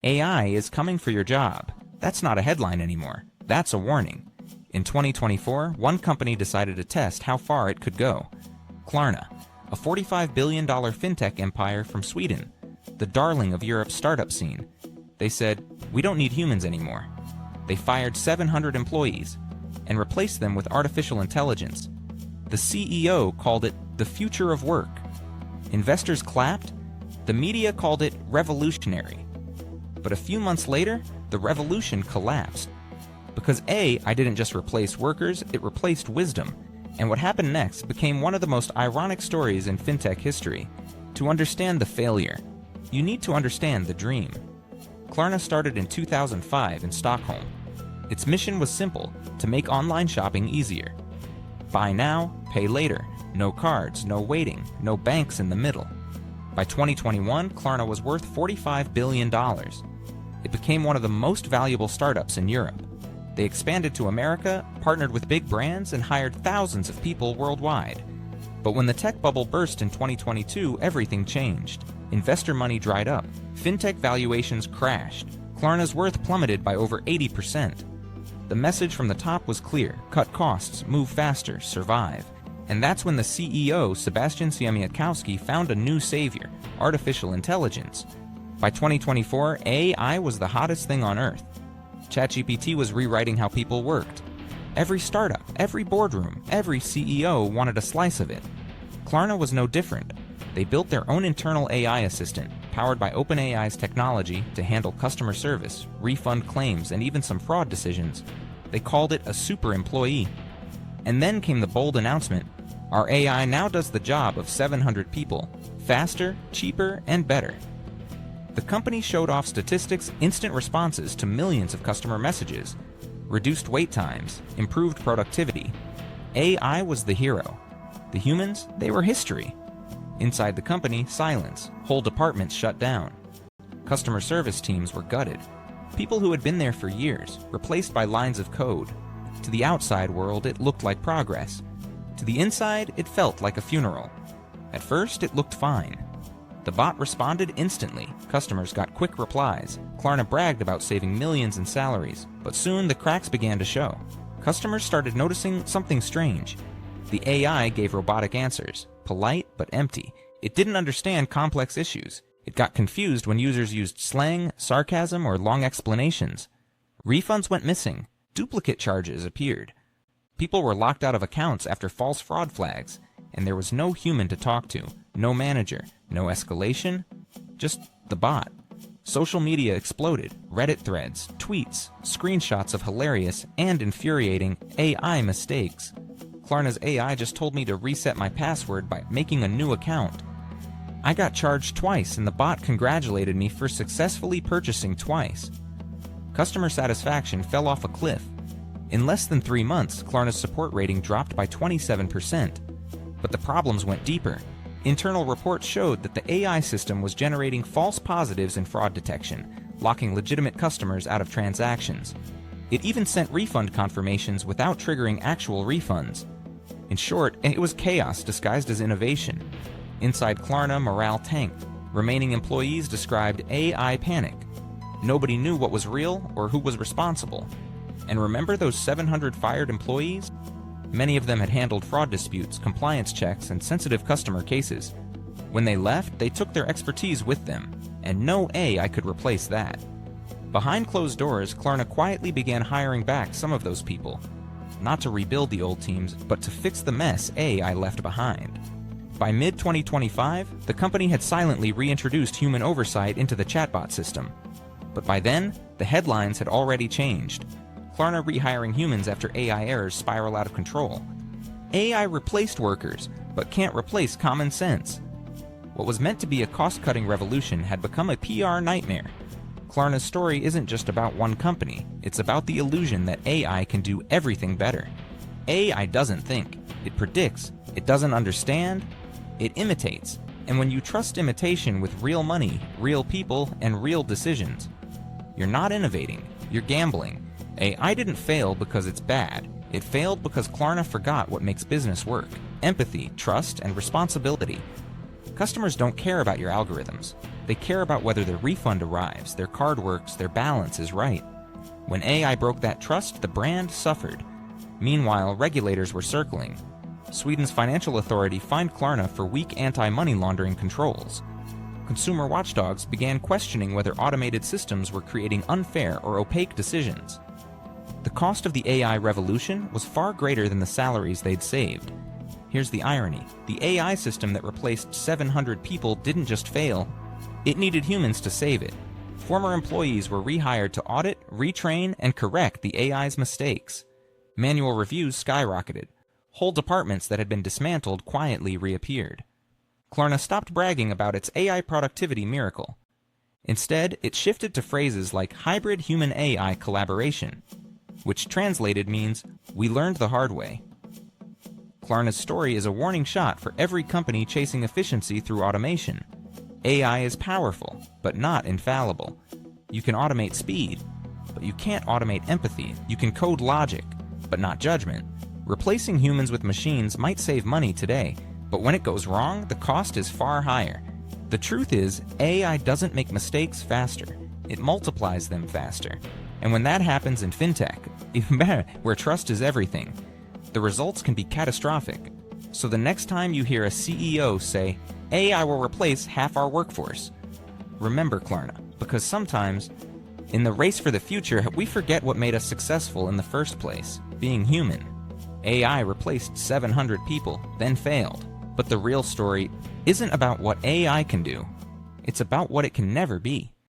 AI is coming for your job. That's not a headline anymore. That's a warning. In 2024, one company decided to test how far it could go. Klarna, a $45 billion fintech empire from Sweden, the darling of Europe's startup scene. They said, "We don't need humans anymore." They fired 700 employees and replaced them with artificial intelligence. The CEO called it the future of work. Investors clapped. The media called it revolutionary. But a few months later, the revolution collapsed. Because AI didn't just replace workers, it replaced wisdom. And what happened next became one of the most ironic stories in fintech history. To understand the failure, you need to understand the dream. Klarna started in 2005 in Stockholm. Its mission was simple: to make online shopping easier. Buy now, pay later. No cards, no waiting, no banks in the middle. By 2021, Klarna was worth $45 billion. It became one of the most valuable startups in Europe. They expanded to America, partnered with big brands, and hired thousands of people worldwide. But when the tech bubble burst in 2022, everything changed. Investor money dried up. Fintech valuations crashed. Klarna's worth plummeted by over 80%. The message from the top was clear: cut costs, move faster, survive. And that's when the CEO, Sebastian Siemiatkowski, found a new savior: artificial intelligence. By 2024, AI was the hottest thing on earth. ChatGPT was rewriting how people worked. Every startup, every boardroom, every CEO wanted a slice of it. Klarna was no different. They built their own internal AI assistant, powered by OpenAI's technology, to handle customer service, refund claims, and even some fraud decisions. They called it a super employee. And then came the bold announcement: our AI now does the job of 700 people, faster, cheaper, and better. The company showed off statistics, instant responses to millions of customer messages, reduced wait times, improved productivity. AI was the hero. The humans, they were history. Inside the company, silence. Whole departments shut down. Customer service teams were gutted. People who had been there for years, replaced by lines of code. To the outside world, it looked like progress. To the inside, it felt like a funeral. At first, it looked fine. The bot responded instantly. Customers got quick replies. Klarna bragged about saving millions in salaries. But soon, the cracks began to show. Customers started noticing something strange. The AI gave robotic answers, polite but empty. It didn't understand complex issues. It got confused when users used slang, sarcasm, or long explanations. Refunds went missing. Duplicate charges appeared. People were locked out of accounts after false fraud flags, and there was no human to talk to, no manager, no escalation, just the bot. Social media exploded. Reddit threads, tweets, screenshots of hilarious and infuriating AI mistakes. Klarna's AI just told me to reset my password by making a new account. I got charged twice, and the bot congratulated me for successfully purchasing twice. Customer satisfaction fell off a cliff. In less than 3 months, Klarna's support rating dropped by 27%. But the problems went deeper. Internal reports showed that the AI system was generating false positives in fraud detection, locking legitimate customers out of transactions. It even sent refund confirmations without triggering actual refunds. In short, it was chaos disguised as innovation. Inside Klarna, morale tanked. Remaining employees described AI panic. Nobody knew what was real or who was responsible. And remember those 700 fired employees? Many of them had handled fraud disputes, compliance checks, and sensitive customer cases. When they left, they took their expertise with them, and no AI could replace that. Behind closed doors, Klarna quietly began hiring back some of those people. Not to rebuild the old teams, but to fix the mess AI left behind. By mid-2025, the company had silently reintroduced human oversight into the chatbot system. But by then, the headlines had already changed. Klarna rehiring humans after AI errors spiral out of control. AI replaced workers, but can't replace common sense. What was meant to be a cost-cutting revolution had become a PR nightmare. Klarna's story isn't just about one company, it's about the illusion that AI can do everything better. AI doesn't think, it predicts, it doesn't understand, it imitates. And when you trust imitation with real money, real people, and real decisions, you're not innovating, you're gambling. AI didn't fail because it's bad. It failed because Klarna forgot what makes business work: empathy, trust, and responsibility. Customers don't care about your algorithms. They care about whether their refund arrives, their card works, their balance is right. When AI broke that trust, the brand suffered. Meanwhile, regulators were circling. Sweden's financial authority fined Klarna for weak anti-money laundering controls. Consumer watchdogs began questioning whether automated systems were creating unfair or opaque decisions. The cost of the AI revolution was far greater than the salaries they'd saved. Here's the irony. The AI system that replaced 700 people didn't just fail, it needed humans to save it. Former employees were rehired to audit, retrain, and correct the AI's mistakes. Manual reviews skyrocketed. Whole departments that had been dismantled quietly reappeared. Klarna stopped bragging about its AI productivity miracle. Instead, it shifted to phrases like hybrid human-AI collaboration, which translated means, "We learned the hard way." Klarna's story is a warning shot for every company chasing efficiency through automation. AI is powerful, but not infallible. You can automate speed, but you can't automate empathy. You can code logic, but not judgment. Replacing humans with machines might save money today, but when it goes wrong, the cost is far higher. The truth is, AI doesn't make mistakes faster. It multiplies them faster. And when that happens in fintech, even better, where trust is everything, the results can be catastrophic. So the next time you hear a CEO say, "AI will replace half our workforce," remember Klarna, because sometimes, in the race for the future, we forget what made us successful in the first place, being human. AI replaced 700 people, then failed. But the real story isn't about what AI can do. It's about what it can never be.